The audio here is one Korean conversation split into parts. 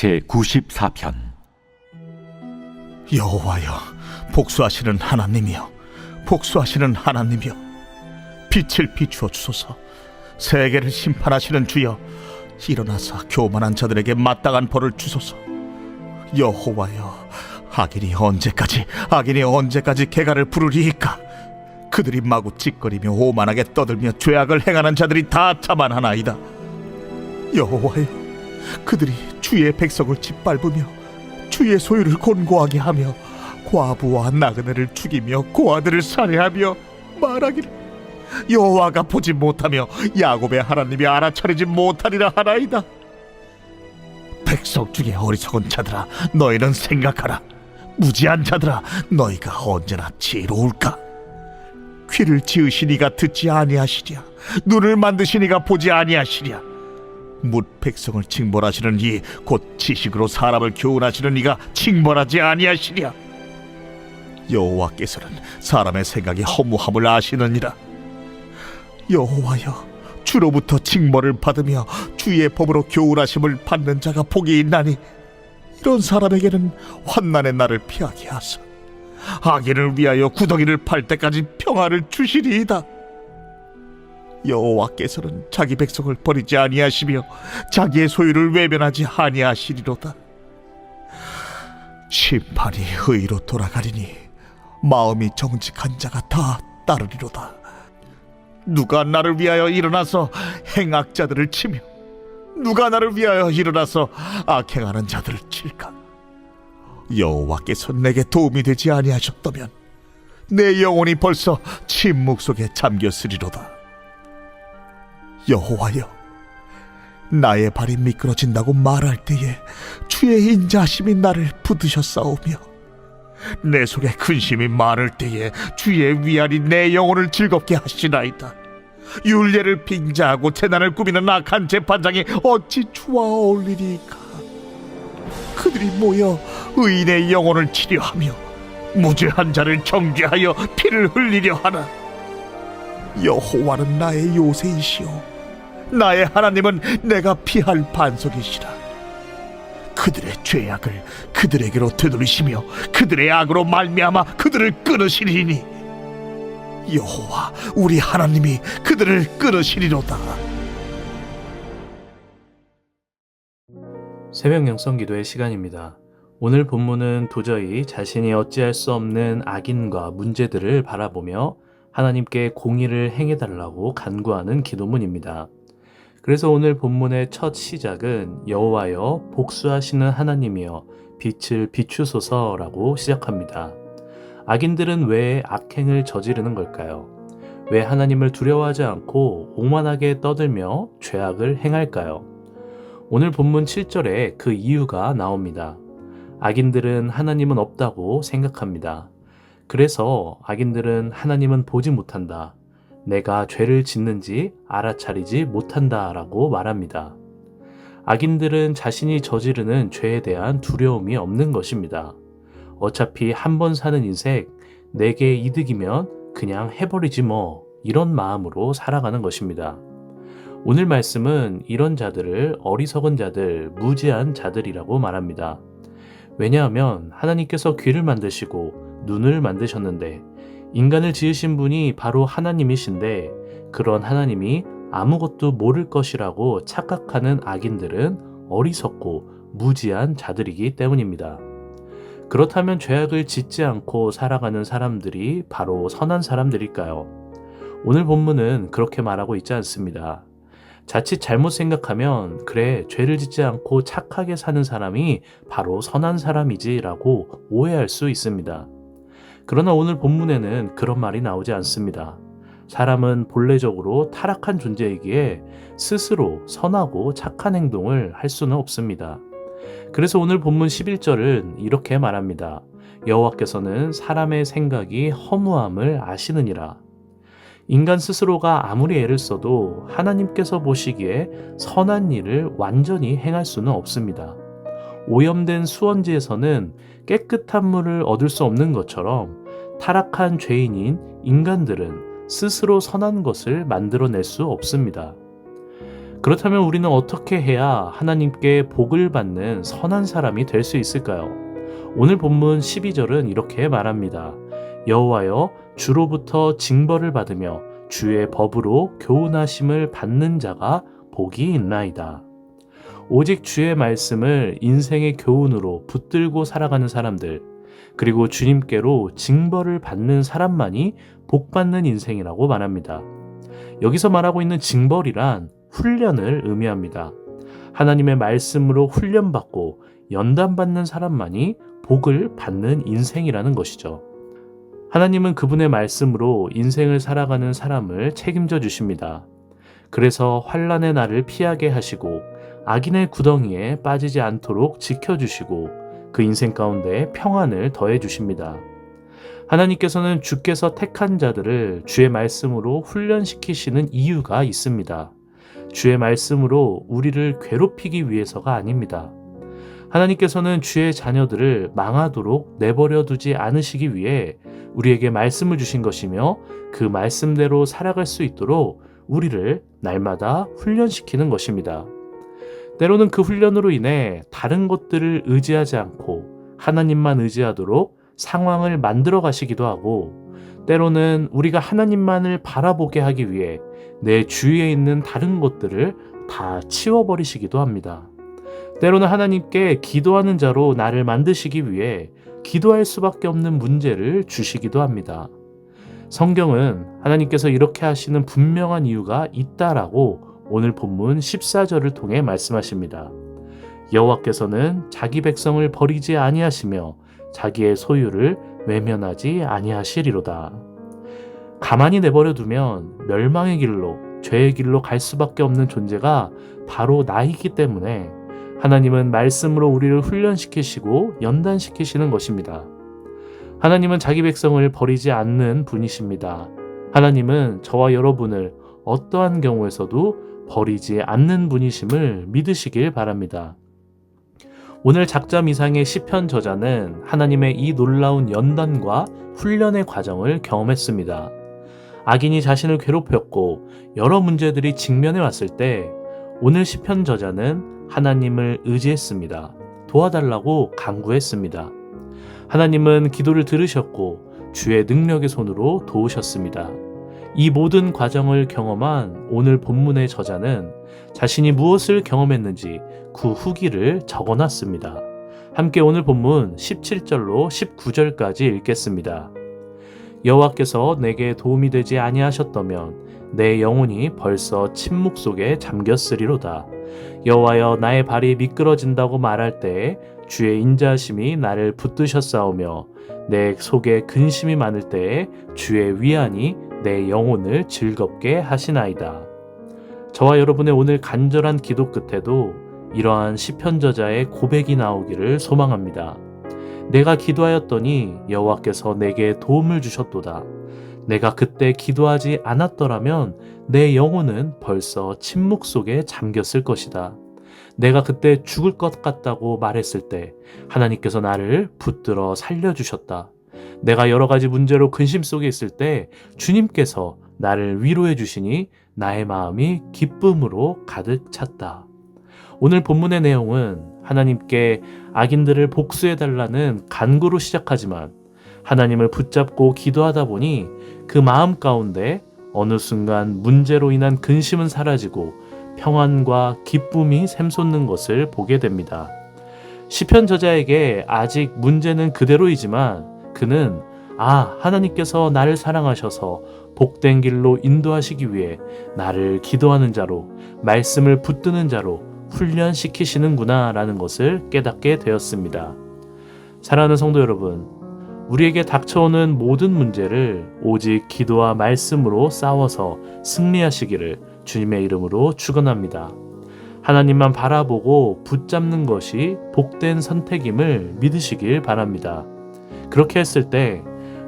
제94편. 여호와여, 복수하시는 하나님이여, 복수하시는 하나님이여, 빛을 비추어 주소서. 세계를 심판하시는 주여, 일어나사 교만한 자들에게 마땅한 벌을 주소서. 여호와여, 악인이 언제까지 개가를 부르리이까? 그들이 마구 찌꺼리며 오만하게 떠들며 죄악을 행하는 자들이 다 자만하나이다. 여호와여, 그들이 주의 백성을 짓밟으며 주의 소유를 곤고하게 하며 과부와 나그네를 죽이며 고아들을 살해하며 말하기를, 여호와가 보지 못하며 야곱의 하나님이 알아차리지 못하리라 하나이다. 백성 중에 어리석은 자들아, 너희는 생각하라. 무지한 자들아, 너희가 언제나 지혜로울까? 귀를 지으시니가 듣지 아니하시랴? 눈을 만드시니가 보지 아니하시랴? 뭇 백성을 징벌하시는 이 곧 지식으로 사람을 교훈하시는 이가 징벌하지 아니하시랴? 여호와께서는 사람의 생각이 허무함을 아시느니라. 여호와여, 주로부터 징벌을 받으며 주의 법으로 교훈하심을 받는 자가 복이 있나니, 이런 사람에게는 환난의 날을 피하게 하사 악인을 위하여 구덩이를 팔 때까지 평화를 주시리이다. 여호와께서는 자기 백성을 버리지 아니하시며 자기의 소유를 외면하지 아니하시리로다. 심판이 의로 돌아가리니 마음이 정직한 자가 다 따르리로다. 누가 나를 위하여 일어나서 행악자들을 치며 누가 나를 위하여 일어나서 악행하는 자들을 칠까? 여호와께서 내게 도움이 되지 아니하셨다면 내 영혼이 벌써 침묵 속에 잠겼으리로다. 여호와여, 나의 발이 미끄러진다고 말할 때에 주의 인자하심이 나를 붙드셨사오며, 내 속에 근심이 많을 때에 주의 위안이 내 영혼을 즐겁게 하시나이다. 율례를 빙자하고 재난을 꾸미는 악한 재판장이 어찌 주와 어울리리까? 그들이 모여 의인의 영혼을 치려하며 무죄한 자를 정죄하여 피를 흘리려 하나. 여호와는 나의 요새이시오, 나의 하나님은 내가 피할 반석이시라. 그들의 죄악을 그들에게로 되돌리시며 그들의 악으로 말미암아 그들을 끊으시리니, 여호와 우리 하나님이 그들을 끊으시리로다. 새벽 영성 기도의 시간입니다. 오늘 본문은 도저히 자신이 어찌할 수 없는 악인과 문제들을 바라보며 하나님께 공의를 행해달라고 간구하는 기도문입니다. 그래서 오늘 본문의 첫 시작은 여호와여, 복수하시는 하나님이여 빛을 비추소서라고 시작합니다. 악인들은 왜 악행을 저지르는 걸까요? 왜 하나님을 두려워하지 않고 오만하게 떠들며 죄악을 행할까요? 오늘 본문 7절에 그 이유가 나옵니다. 악인들은 하나님은 없다고 생각합니다. 그래서 악인들은 하나님은 보지 못한다, 내가 죄를 짓는지 알아차리지 못한다 라고 말합니다. 악인들은 자신이 저지르는 죄에 대한 두려움이 없는 것입니다. 어차피 한 번 사는 인생, 내게 이득이면 그냥 해버리지 뭐, 이런 마음으로 살아가는 것입니다. 오늘 말씀은 이런 자들을 어리석은 자들, 무지한 자들이라고 말합니다. 왜냐하면 하나님께서 귀를 만드시고 눈을 만드셨는데 인간을 지으신 분이 바로 하나님이신데, 그런 하나님이 아무것도 모를 것이라고 착각하는 악인들은 어리석고 무지한 자들이기 때문입니다. 그렇다면 죄악을 짓지 않고 살아가는 사람들이 바로 선한 사람들일까요? 오늘 본문은 그렇게 말하고 있지 않습니다. 자칫 잘못 생각하면 그래, 죄를 짓지 않고 착하게 사는 사람이 바로 선한 사람이지 라고 오해할 수 있습니다. 그러나 오늘 본문에는 그런 말이 나오지 않습니다. 사람은 본래적으로 타락한 존재이기에 스스로 선하고 착한 행동을 할 수는 없습니다. 그래서 오늘 본문 11절은 이렇게 말합니다. 여호와께서는 사람의 생각이 허무함을 아시느니라. 인간 스스로가 아무리 애를 써도 하나님께서 보시기에 선한 일을 완전히 행할 수는 없습니다. 오염된 수원지에서는 깨끗한 물을 얻을 수 없는 것처럼 타락한 죄인인 인간들은 스스로 선한 것을 만들어낼 수 없습니다. 그렇다면 우리는 어떻게 해야 하나님께 복을 받는 선한 사람이 될 수 있을까요? 오늘 본문 12절은 이렇게 말합니다. 여호와여, 주로부터 징벌을 받으며 주의 법으로 교훈하심을 받는 자가 복이 있나이다. 오직 주의 말씀을 인생의 교훈으로 붙들고 살아가는 사람들, 그리고 주님께로 징벌을 받는 사람만이 복받는 인생이라고 말합니다. 여기서 말하고 있는 징벌이란 훈련을 의미합니다. 하나님의 말씀으로 훈련받고 연단받는 사람만이 복을 받는 인생이라는 것이죠. 하나님은 그분의 말씀으로 인생을 살아가는 사람을 책임져 주십니다. 그래서 환난의 날을 피하게 하시고 악인의 구덩이에 빠지지 않도록 지켜주시고 그 인생 가운데 평안을 더해 주십니다. 하나님께서는 주께서 택한 자들을 주의 말씀으로 훈련시키시는 이유가 있습니다. 주의 말씀으로 우리를 괴롭히기 위해서가 아닙니다. 하나님께서는 주의 자녀들을 망하도록 내버려 두지 않으시기 위해 우리에게 말씀을 주신 것이며 그 말씀대로 살아갈 수 있도록 우리를 날마다 훈련시키는 것입니다. 때로는 그 훈련으로 인해 다른 것들을 의지하지 않고 하나님만 의지하도록 상황을 만들어 가시기도 하고, 때로는 우리가 하나님만을 바라보게 하기 위해 내 주위에 있는 다른 것들을 다 치워버리시기도 합니다. 때로는 하나님께 기도하는 자로 나를 만드시기 위해 기도할 수밖에 없는 문제를 주시기도 합니다. 성경은 하나님께서 이렇게 하시는 분명한 이유가 있다라고 오늘 본문 14절을 통해 말씀하십니다. 여호와께서는 자기 백성을 버리지 아니하시며 자기의 소유를 외면하지 아니하시리로다. 가만히 내버려 두면 멸망의 길로, 죄의 길로 갈 수밖에 없는 존재가 바로 나이기 때문에 하나님은 말씀으로 우리를 훈련시키시고 연단시키시는 것입니다. 하나님은 자기 백성을 버리지 않는 분이십니다. 하나님은 저와 여러분을 어떠한 경우에서도 버리지 않는 분이심을 믿으시길 바랍니다. 오늘 작점 이상의 시편 저자는 하나님의 이 놀라운 연단과 훈련의 과정을 경험했습니다. 악인이 자신을 괴롭혔고 여러 문제들이 직면해 왔을 때 오늘 시편 저자는 하나님을 의지했습니다. 도와달라고 간구했습니다. 하나님은 기도를 들으셨고 주의 능력의 손으로 도우셨습니다. 이 모든 과정을 경험한 오늘 본문의 저자는 자신이 무엇을 경험했는지 그 후기를 적어놨습니다. 함께 오늘 본문 17절로 19절까지 읽겠습니다. 여호와께서 내게 도움이 되지 아니하셨다면 내 영혼이 벌써 침묵 속에 잠겼으리로다. 여호와여, 나의 발이 미끄러진다고 말할 때에 주의 인자하심이 나를 붙드셨사오며 내 속에 근심이 많을 때에 주의 위안이 내 영혼을 즐겁게 하시나이다. 저와 여러분의 오늘 간절한 기도 끝에도 이러한 시편 저자의 고백이 나오기를 소망합니다. 내가 기도하였더니 여호와께서 내게 도움을 주셨도다. 내가 그때 기도하지 않았더라면 내 영혼은 벌써 침묵 속에 잠겼을 것이다. 내가 그때 죽을 것 같다고 말했을 때 하나님께서 나를 붙들어 살려주셨다. 내가 여러 가지 문제로 근심 속에 있을 때 주님께서 나를 위로해 주시니 나의 마음이 기쁨으로 가득 찼다. 오늘 본문의 내용은 하나님께 악인들을 복수해달라는 간구로 시작하지만 하나님을 붙잡고 기도하다 보니 그 마음 가운데 어느 순간 문제로 인한 근심은 사라지고 평안과 기쁨이 샘솟는 것을 보게 됩니다. 시편 저자에게 아직 문제는 그대로이지만 그는 하나님께서 나를 사랑하셔서 복된 길로 인도하시기 위해 나를 기도하는 자로, 말씀을 붙드는 자로 훈련시키시는구나 라는 것을 깨닫게 되었습니다. 사랑하는 성도 여러분, 우리에게 닥쳐오는 모든 문제를 오직 기도와 말씀으로 싸워서 승리하시기를 주님의 이름으로 축원합니다. 하나님만 바라보고 붙잡는 것이 복된 선택임을 믿으시길 바랍니다. 그렇게 했을 때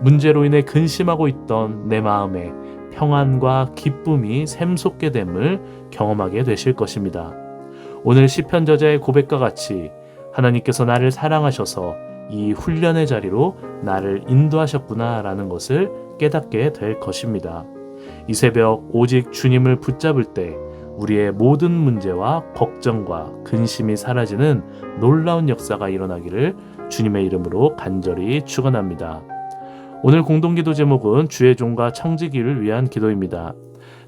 문제로 인해 근심하고 있던 내 마음에 평안과 기쁨이 샘솟게 됨을 경험하게 되실 것입니다. 오늘 시편 저자의 고백과 같이 하나님께서 나를 사랑하셔서 이 훈련의 자리로 나를 인도하셨구나라는 것을 깨닫게 될 것입니다. 이 새벽 오직 주님을 붙잡을 때 우리의 모든 문제와 걱정과 근심이 사라지는 놀라운 역사가 일어나기를 주님의 이름으로 간절히 축원합니다. 오늘 공동기도 제목은 주의 종과 청지기를 위한 기도입니다.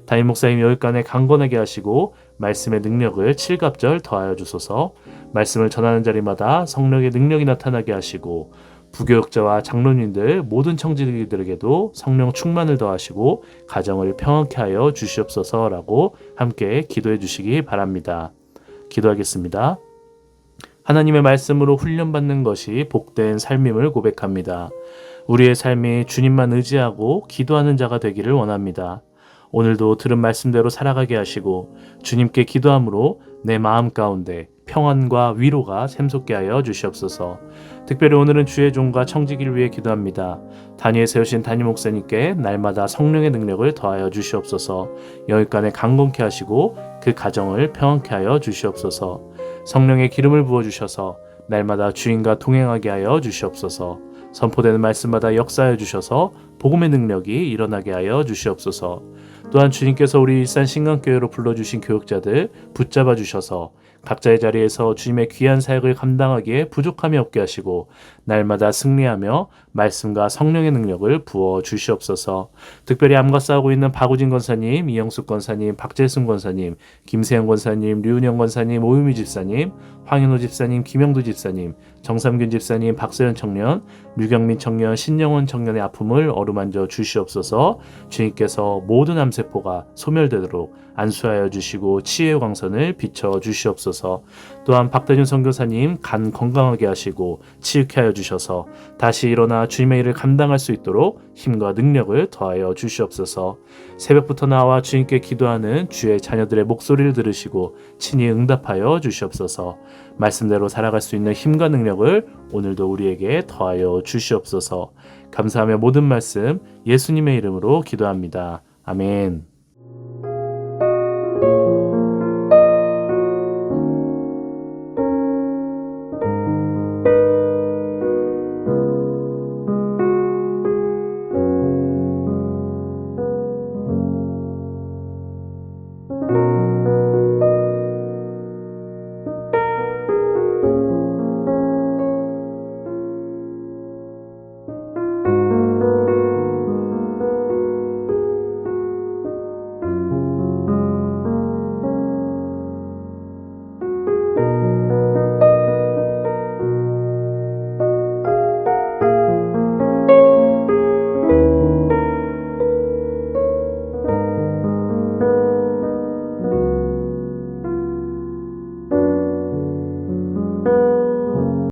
담임 목사님 여기간에 강건하게 하시고 말씀의 능력을 칠갑절 더하여 주소서. 말씀을 전하는 자리마다 성령의 능력이 나타나게 하시고 부교역자와 장로님들 모든 청지기들에게도 성령 충만을 더하시고 가정을 평안케 하여 주시옵소서라고 함께 기도해 주시기 바랍니다. 기도하겠습니다. 하나님의 말씀으로 훈련받는 것이 복된 삶임을 고백합니다. 우리의 삶이 주님만 의지하고 기도하는 자가 되기를 원합니다. 오늘도 들은 말씀대로 살아가게 하시고 주님께 기도함으로 내 마음 가운데 평안과 위로가 샘솟게 하여 주시옵소서. 특별히 오늘은 주의 종과 청지기를 위해 기도합니다. 단위에 세우신 담임 목사님께 날마다 성령의 능력을 더하여 주시옵소서. 여기간에 강건케 하시고 그 가정을 평안케 하여 주시옵소서. 성령의 기름을 부어주셔서 날마다 주인과 동행하게 하여 주시옵소서. 선포되는 말씀마다 역사하여 주셔서 복음의 능력이 일어나게 하여 주시옵소서. 또한 주님께서 우리 일산 신강교회로 불러주신 교육자들 붙잡아 주셔서 각자의 자리에서 주님의 귀한 사역을 감당하기에 부족함이 없게 하시고 날마다 승리하며 말씀과 성령의 능력을 부어 주시옵소서. 특별히 암과 싸우고 있는 박우진 권사님, 이영숙 권사님, 박재순 권사님, 김세영 권사님, 류은영 권사님, 오유미 집사님, 황현호 집사님, 김영두 집사님, 정삼균 집사님, 박서연 청년, 류경민 청년, 신영원 청년의 아픔을 어루만져 주시옵소서. 주님께서 모든 암세포가 소멸되도록 안수하여 주시고 치유의 광선을 비춰 주시옵소서. 또한 박대준 선교사님 간 건강하게 하시고 치유케 하여 주셔서 다시 일어나 주님의 일을 감당할 수 있도록 힘과 능력을 더하여 주시옵소서. 새벽부터 나와 주님께 기도하는 주의 자녀들의 목소리를 들으시고 친히 응답하여 주시옵소서. 말씀대로 살아갈 수 있는 힘과 능력을 오늘도 우리에게 더하여 주시옵소서. 감사하며 모든 말씀 예수님의 이름으로 기도합니다. 아멘.